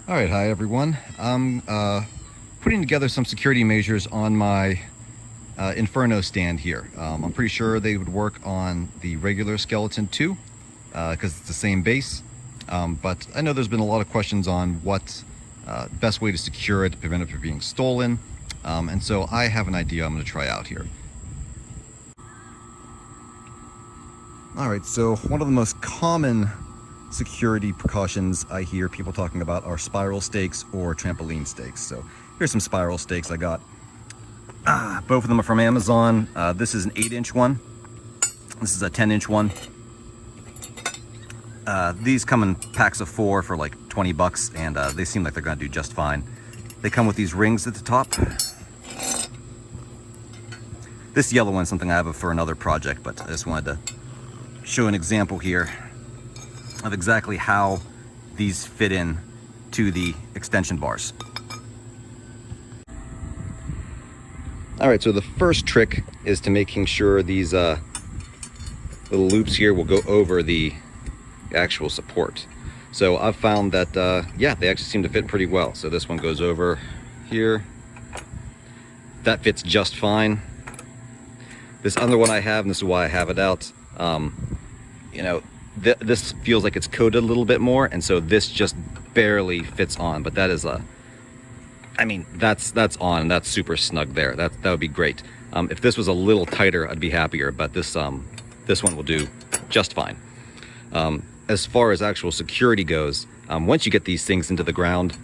All right, hi everyone. I'm putting together some security measures on my Inferno stand here. I'm pretty sure they would work on the regular skeleton too, because it's the same base. But I know there's been a lot of questions on what best way to secure it to prevent it from being stolen. And so I have an idea I'm going to try out here. All right, so one of the most common security precautions I hear people talking about are spiral stakes or trampoline stakes. So here's some spiral stakes I got. Both of them are from Amazon. This is an 8-inch one. This is a 10-inch one. These come in packs of 4 for like 20 bucks, and they seem like they're gonna do just fine. They come with these rings at the top. This yellow one's something I have for another project, but I just wanted to show an example here of exactly how these fit in to the extension bars. All right, so the first trick is to making sure these little loops here will go over the actual support. So I've found that, yeah, they actually seem to fit pretty well. So this one goes over here. That fits just fine. This other one I have, and this is why I have it out, you know, this feels like it's coated a little bit more, and so this just barely fits on, but that is I mean, that's on, and that's super snug there. That would be great. If this was a little tighter, I'd be happier, but this one will do just fine. As far as actual security goes, once you get these things into the ground,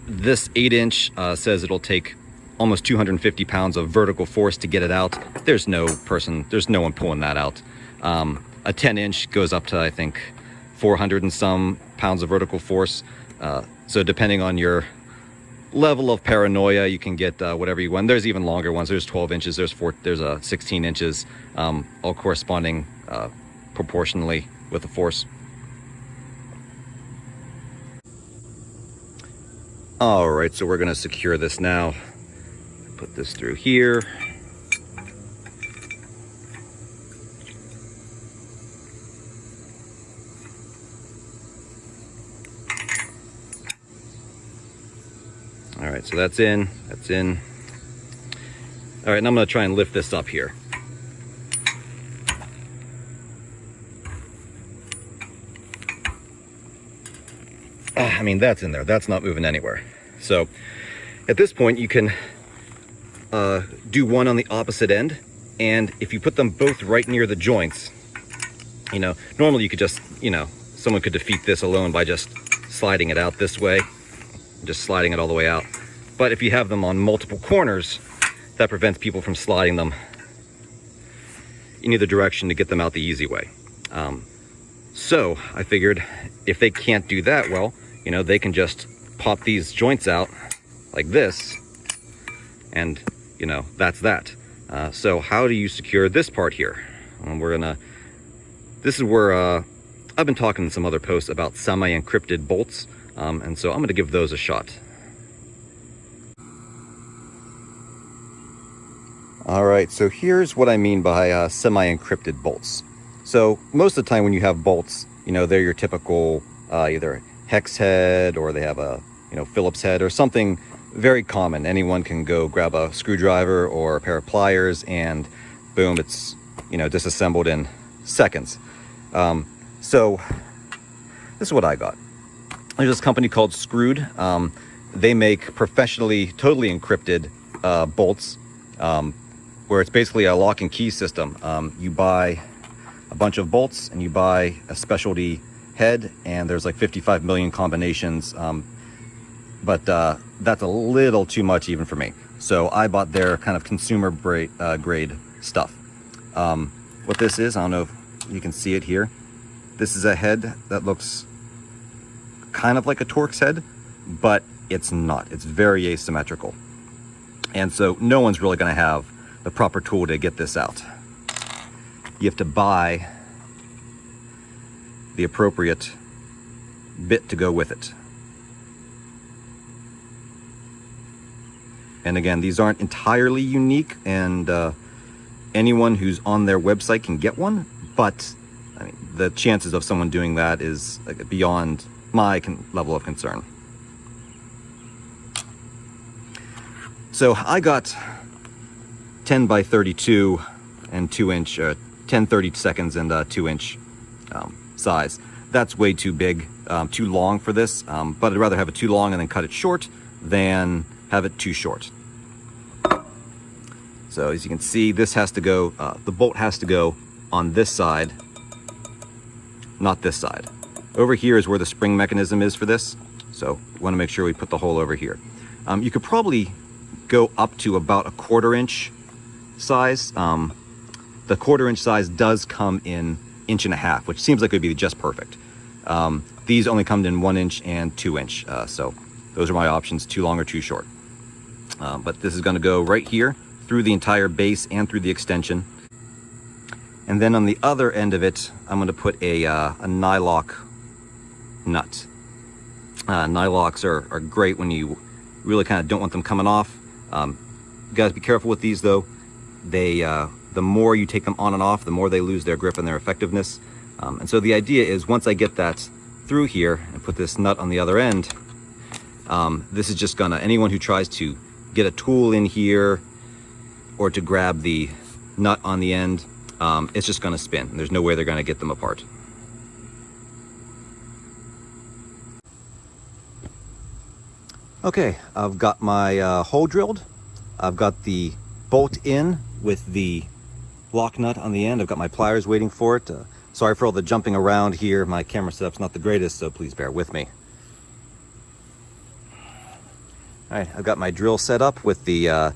this 8-inch says it'll take almost 250 pounds of vertical force to get it out. There's no one pulling that out. A 10-inch goes up to, I think, 400 and some pounds of vertical force. So depending on your level of paranoia, you can get whatever you want. There's even longer ones. There's 12 inches. There's 16 inches, all corresponding proportionally with the force. All right, so we're going to secure this now. Put this through here. All right, so that's in. All right, and I'm gonna try and lift this up here. I mean, that's in there. That's not moving anywhere. So at this point, you can do one on the opposite end, and if you put them both right near the joints, you know, normally you could just, you know, someone could defeat this alone by just sliding it out this way. Just sliding it all the way out. But if you have them on multiple corners, that prevents people from sliding them in either direction to get them out the easy way. So I figured if they can't do that, well, you know, they can just pop these joints out like this, and you know, that's that. So how do you secure this part here? This is where I've been talking in some other posts about semi-encrypted bolts. And so I'm going to give those a shot. All right, so here's what I mean by semi-encrypted bolts. So most of the time when you have bolts, you know, they're your typical either hex head, or they have a, you know, Phillips head or something very common. Anyone can go grab a screwdriver or a pair of pliers and boom, it's, you know, disassembled in seconds. So this is what I got. There's this company called Screwed. They make professionally, totally encrypted bolts, where it's basically a lock and key system. You buy a bunch of bolts and you buy a specialty head, and there's like 55 million combinations, but that's a little too much even for me. So I bought their kind of consumer grade stuff. What this is, I don't know if you can see it here. This is a head that looks kind of like a Torx head, but it's not. It's very asymmetrical. And so no one's really going to have the proper tool to get this out. You have to buy the appropriate bit to go with it. And again, these aren't entirely unique, and anyone who's on their website can get one, but I mean, the chances of someone doing that is like beyond my level of concern. So I got 10 by 32 and 2-inch, 10 30 seconds and 2-inch size. That's way too big, too long for this, but I'd rather have it too long and then cut it short than have it too short. So as you can see, this has to go, the bolt has to go on this side, not this side. Over here is where the spring mechanism is for this, so we want to make sure we put the hole over here. You could probably go up to about a 1/4 inch size. The 1/4 inch size does come in 1.5 inches, which seems like it would be just perfect. These only come in 1 inch and 2 inch, so those are my options, too long or too short. But this is going to go right here through the entire base and through the extension. And then on the other end of it, I'm going to put a nylock nut. Nylocks are great when you really kind of don't want them coming off. You guys be careful with these though. They the more you take them on and off, the more they lose their grip and their effectiveness. And so the idea is, once I get that through here and put this nut on the other end, this is just gonna, anyone who tries to get a tool in here or to grab the nut on the end, it's just gonna spin. There's no way they're gonna get them apart. Okay, I've got my hole drilled. I've got the bolt in with the lock nut on the end. I've got my pliers waiting for it. Sorry for all the jumping around here. My camera setup's not the greatest, so please bear with me. All right, I've got my drill set up with the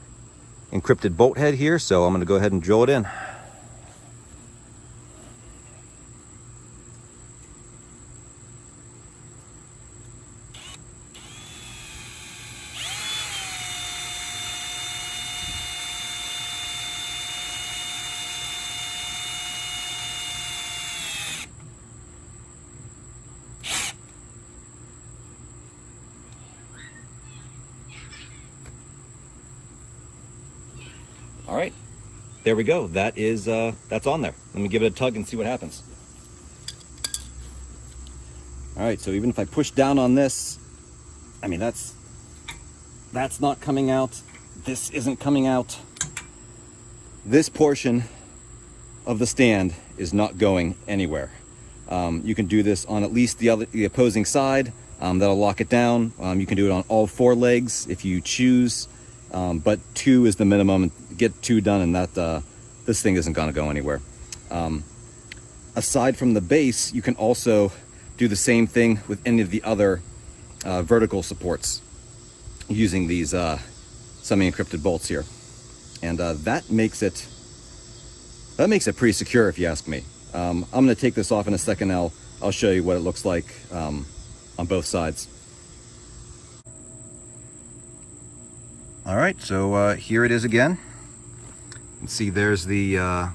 encrypted bolt head here, so I'm going to go ahead and drill it in. All right, there we go. That is, that's on there. Let me give it a tug and see what happens. All right, so even if I push down on this, I mean, that's not coming out. This isn't coming out. This portion of the stand is not going anywhere. You can do this on at least the opposing side. That'll lock it down. You can do it on all 4 legs if you choose. But 2 is the minimum. Get 2 done, and that this thing isn't going to go anywhere. Aside from the base, you can also do the same thing with any of the other vertical supports using these semi-encrypted bolts here, and that makes it pretty secure, if you ask me. I'm going to take this off in a second. I'll show you what it looks like on both sides. All right, so here it is again. You can see there's the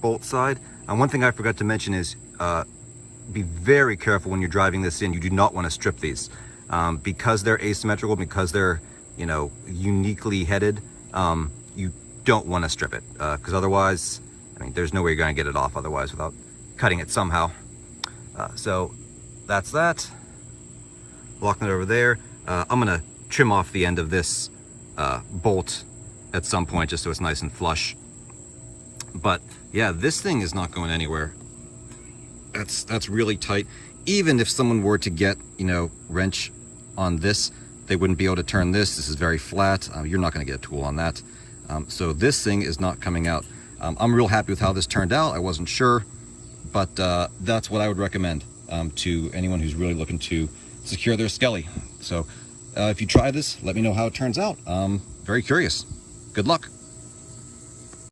bolt side. And one thing I forgot to mention is be very careful when you're driving this in. You do not want to strip these because they're asymmetrical, because they're, you know, uniquely headed. You don't want to strip it because otherwise, I mean, there's no way you're going to get it off otherwise without cutting it somehow. So that's that. Locking it over there. I'm gonna trim off the end of this bolt at some point just so it's nice and flush. But yeah, this thing is not going anywhere. That's really tight. Even if someone were to get, you know, wrench on this, they wouldn't be able to turn this. This is very flat. You're not going to get a tool on that. So this thing is not coming out. I'm real happy with how this turned out. I wasn't sure, but that's what I would recommend to anyone who's really looking to secure their skelly. So if you try this, let me know how it turns out. Very curious. Good luck.